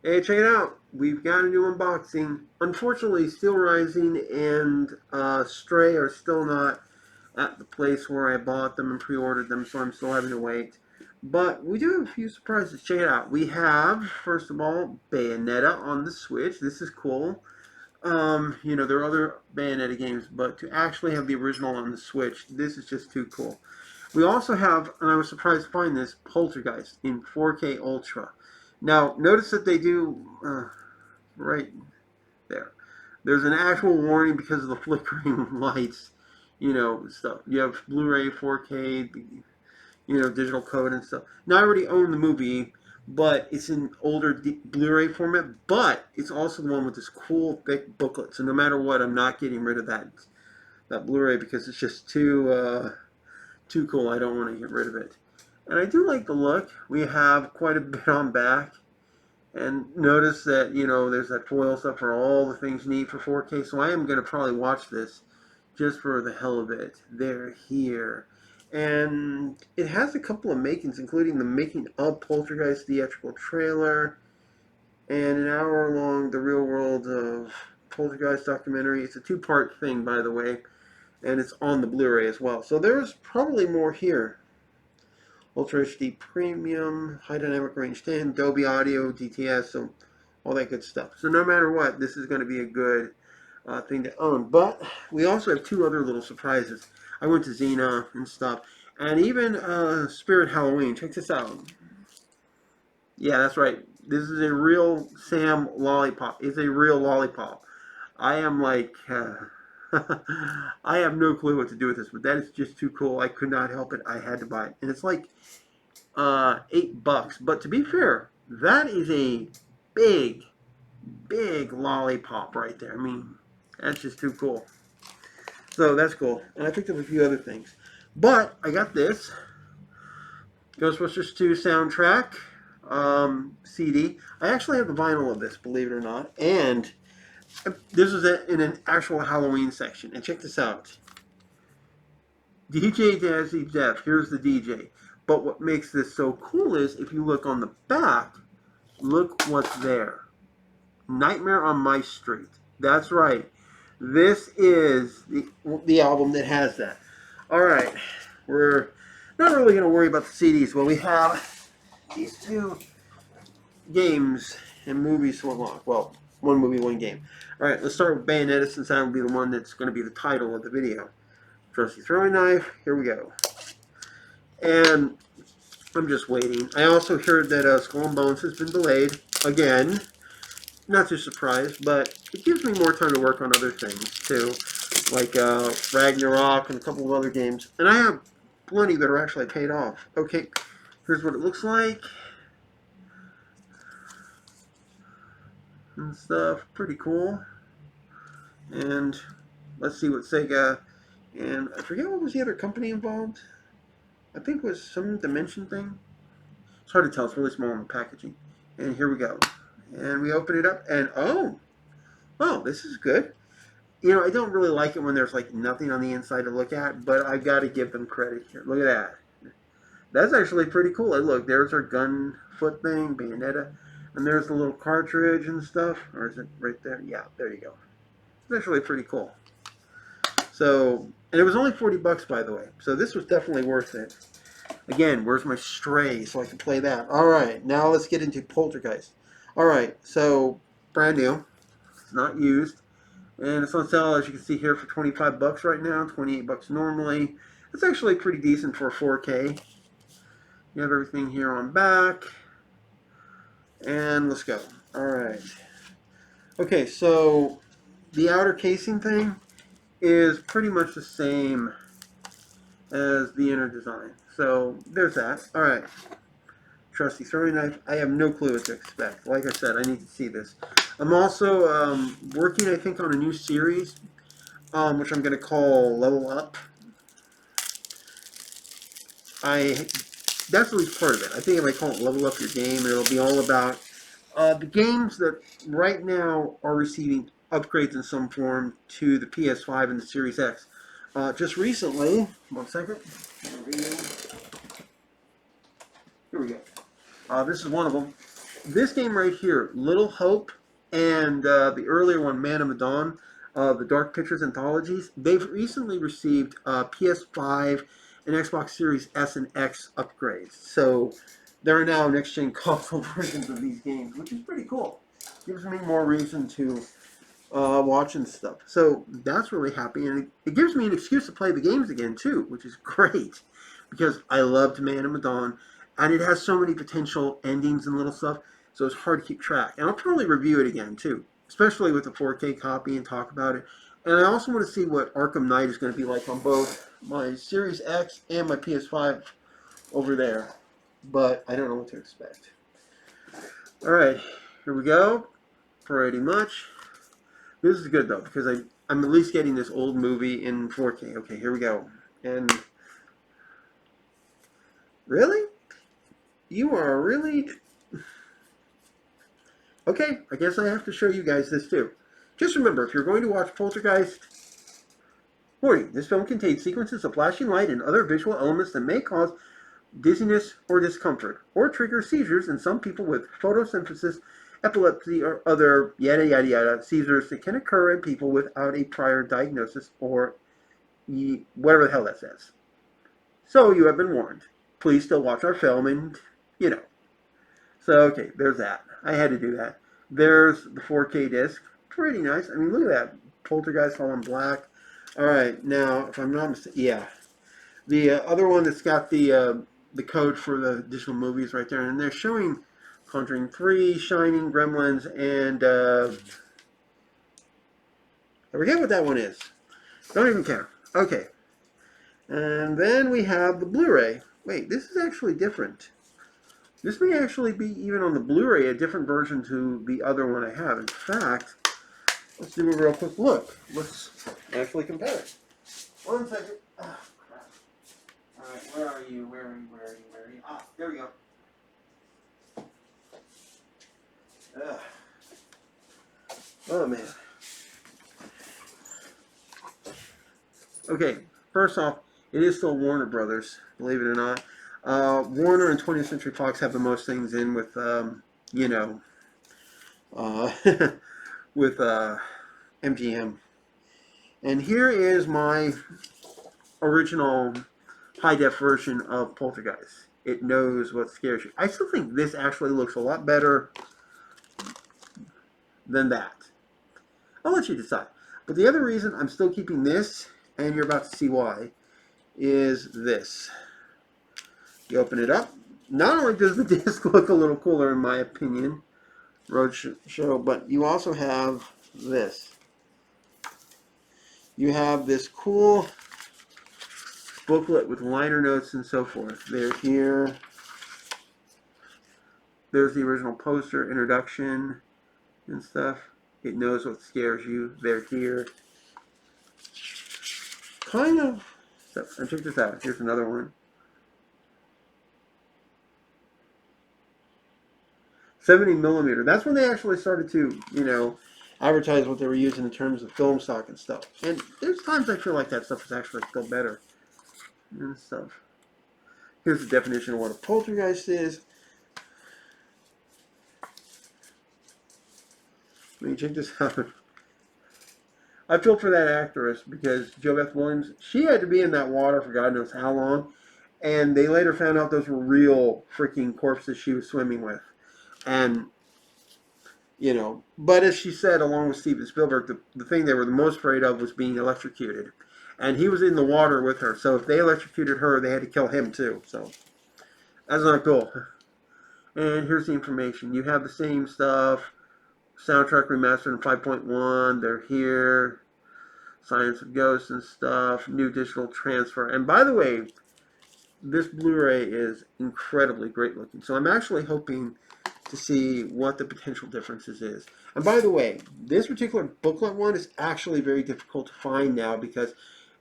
Hey, check it out. We've got a new unboxing. Unfortunately, Steel Rising and Stray are still not at the place where I bought them and pre-ordered them, so I'm still having to wait. But we do have a few surprises. Check it out. We have, first of all, Bayonetta on the Switch. This is cool. There are other Bayonetta games, but to actually have the original on the Switch, this is just too cool. We also have, and I was surprised to find this, Poltergeist in 4K Ultra. Now, notice that they do right there. There's an actual warning because of the flickering lights, stuff. You have Blu-ray, 4K, digital code and stuff. Now, I already own the movie, but it's in older Blu-ray format. But it's also the one with this cool thick booklet. So no matter what, I'm not getting rid of that Blu-ray because it's just too cool. I don't want to get rid of it. And I do like the look. We have quite a bit on back. And notice that, there's that foil stuff for all the things you need for 4K. So I am going to probably watch this just for the hell of it. They're here. And it has a couple of makings, including the making of Poltergeist theatrical trailer and an hour long The Real World of Poltergeist documentary. It's a two-part thing, by the way, and it's on the Blu-ray as well. So there's probably more here. Ultra HD Premium, High Dynamic Range 10, Dolby Audio, DTS, so all that good stuff. So no matter what, this is going to be a good thing to own. But we also have two other little surprises. I went to Xena and stuff, and even Spirit Halloween. Check this out. Yeah, that's right. This is a real Sam lollipop. It's a real lollipop. I am like, I have no clue what to do with this, but that is just too cool. I could not help it. I had to buy it, and it's like $8. But to be fair, that is a big, big lollipop right there. I mean, that's just too cool. So that's cool. And I picked up a few other things. But I got this Ghostbusters 2 soundtrack CD. I actually have the vinyl of this, believe it or not. And this is in an actual Halloween section. And check this out. DJ Dazzy Jeff. Here's the DJ. But what makes this so cool is if you look on the back, look what's there. Nightmare on My Street. That's right. This is the album that has that. All right. We're not really going to worry about the CDs. Well, we have these two games and movies to unlock. Well, one movie, one game. All right. Let's start with Bayonetta since that will be the one that's going to be the title of the video. Trusty throwing knife. Here we go. And I'm just waiting. I also heard that Skull and Bones has been delayed again. Not too surprised, but it gives me more time to work on other things too, like Ragnarok and a couple of other games. And I have plenty that are actually paid off. Okay, here's what it looks like and stuff. Pretty cool. And let's see what Sega and I forget what was the other company involved. I think it was some Dimension thing. It's hard to tell. It's really small in the packaging. And here we go. And we open it up, and oh, this is good. I don't really like it when there's like nothing on the inside to look at, but I got to give them credit here. Look at that. That's actually pretty cool. And look, there's our gun foot thing, Bayonetta, and there's the little cartridge and stuff. Or is it right there? Yeah, there you go. It's actually pretty cool. So, and it was only $40, by the way. So this was definitely worth it. Again, where's my Stray so I can play that? All right, now let's get into Poltergeist. All right, so brand new. It's not used. And it's on sale, as you can see here, for $25 right now, $28 normally. It's actually pretty decent for 4K. You have everything here on back. And let's go. All right. Okay, so the outer casing thing is pretty much the same as the inner design. So there's that. All right. Trusty throwing knife. I have no clue what to expect. Like I said, I need to see this. I'm also working, I think, on a new series, which I'm going to call Level Up. That's at least part of it. I think if I call it Level Up Your Game, it'll be all about the games that right now are receiving upgrades in some form to the PS5 and the Series X. Just recently, one second. Here we go. This is one of them. This game right here, Little Hope, and the earlier one, Man of Medan, the Dark Pictures anthologies, they've recently received PS5 and Xbox Series S and X upgrades. So there are now next-gen console versions of these games, which is pretty cool. Gives me more reason to watch and stuff. So that's really happy, and it gives me an excuse to play the games again too, which is great because I loved Man of Medan, and it has so many potential endings and little stuff. So it's hard to keep track, and I'll probably review it again too, especially with the 4K copy and talk about it. And I also want to see what Arkham Knight is going to be like on both my Series X and my PS5 over there, but I don't know what to expect. All right, here we go. Pretty much. This is good though because I'm at least getting this old movie in 4K. Okay, here we go. And really, you are really okay. I guess I have to show you guys this too. Just remember, if you're going to watch Poltergeist, warning: this film contains sequences of flashing light and other visual elements that may cause dizziness or discomfort, or trigger seizures in some people with photosynthesis, epilepsy, or other yada yada yada seizures that can occur in people without a prior diagnosis or whatever the hell that says. So you have been warned. Please still watch our film and, you know. So, okay, there's that. I had to do that. There's the 4K disc. Pretty nice. I mean, look at that. Poltergeist all in black. All right, now, if I'm not mistaken, yeah. The other one that's got the code for the additional movies right there, and they're showing Conjuring 3, Shining, Gremlins, and I forget what that one is. Don't even care. Okay. And then we have the Blu-ray. Wait, this is actually different. This may actually be, even on the Blu-ray, a different version to the other one I have. In fact, let's do a real quick look. Let's actually compare it. 1 second. Oh, crap. All right, where are you? Where are you? Where are you? Where are you? Ah, there we go. Ugh. Oh, man. Okay, first off, it is still Warner Brothers, believe it or not. Warner and 20th Century Fox have the most things in with, you know, uh, with MGM. And here is my original high-def version of Poltergeist. It knows what scares you. I still think this actually looks a lot better than that. I'll let you decide. But the other reason I'm still keeping this, and you're about to see why, is this. You open it up. Not only does the disc look a little cooler, in my opinion, Roadshow, but you also have this. You have this cool booklet with liner notes and so forth. They're here. There's the original poster, introduction, and stuff. It knows what scares you. They're here. Kind of. So, and check this out. Here's another one. 70 millimeter. That's when they actually started to, you know, advertise what they were using in terms of film stock and stuff. And there's times I feel like that stuff is actually still better and stuff. Here's the definition of what a poltergeist is. Let me check this out. I feel for that actress because Jo Beth Williams, she had to be in that water for God knows how long. And they later found out those were real freaking corpses she was swimming with. And, you know, but as she said, along with Steven Spielberg, the thing they were the most afraid of was being electrocuted. And he was in the water with her. So if they electrocuted her, they had to kill him too. So that's not cool. And here's the information. You have the same stuff. Soundtrack remastered in 5.1. They're here. Science of Ghosts and stuff. New digital transfer. And by the way, this Blu-ray is incredibly great looking. So I'm actually hoping to see what the potential differences is. And by the way, this particular booklet one is actually very difficult to find now because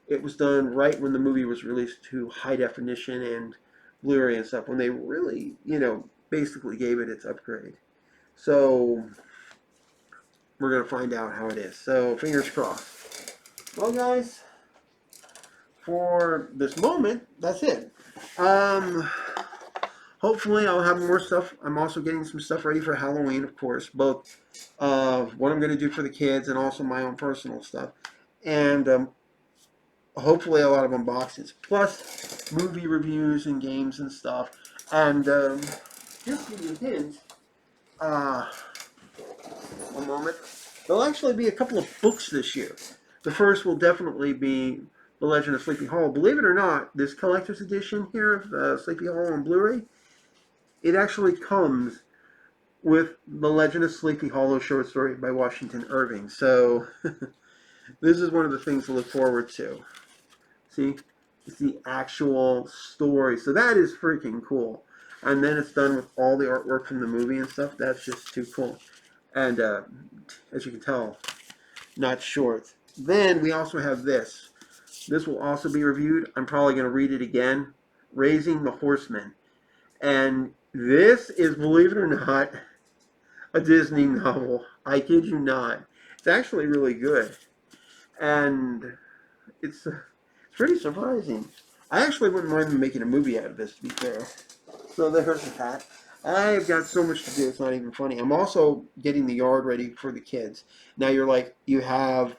it was done right when the movie was released to high definition and Blu-ray and stuff, when they really, you know, basically gave it its upgrade. So we're going to find out how it is. So fingers crossed. Well, guys, for this moment, that's it. Hopefully hopefully I'll have more stuff. I'm also getting some stuff ready for Halloween, of course, both what I'm going to do for the kids and also my own personal stuff. And hopefully a lot of unboxings, plus movie reviews and games and stuff. And just to give you a hint, uh, one moment, there'll actually be a couple of books this year. The first will definitely be The Legend of Sleepy Hollow. Believe it or not, this collector's edition here of Sleepy Hollow on Blu-ray, it actually comes with The Legend of Sleepy Hollow short story by Washington Irving. So this is one of the things to look forward to. See, it's the actual story. So that is freaking cool. And then it's done with all the artwork from the movie and stuff. That's just too cool. And as you can tell, not short. Then we also have this. This will also be reviewed. I'm probably going to read it again. Raising the Horsemen. And this is, believe it or not, a Disney novel. I kid you not. It's actually really good. And it's pretty surprising. I actually wouldn't mind them making a movie out of this, to be fair. So there's that. I've got so much to do, it's not even funny. I'm also getting the yard ready for the kids. Now you're like, you have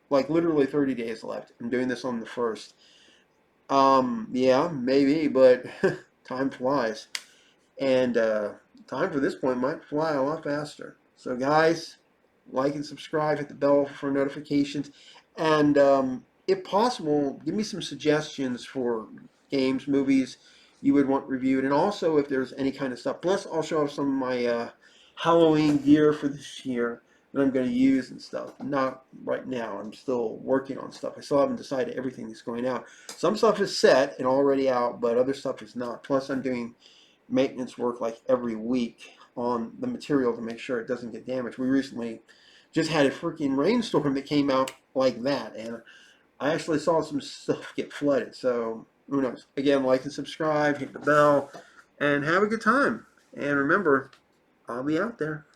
like literally 30 days left. I'm doing this on the 1st. Yeah, maybe, but time flies. And time for this point might fly a lot faster. So guys, like and subscribe, hit the bell for notifications, and if possible, give me some suggestions for games, movies you would want reviewed, and also if there's any kind of stuff. Plus, I'll show off some of my Halloween gear for this year that I'm going to use and stuff. Not right now. I'm still working on stuff. I still haven't decided everything that's going out. Some stuff is set and already out, but other stuff is not. Plus, I'm doing maintenance work like every week on the material to make sure it doesn't get damaged. We recently just had a freaking rainstorm that came out like that, and I actually saw some stuff get flooded. So who knows? Again, like and subscribe, hit the bell, and have a good time. And remember, I'll be out there.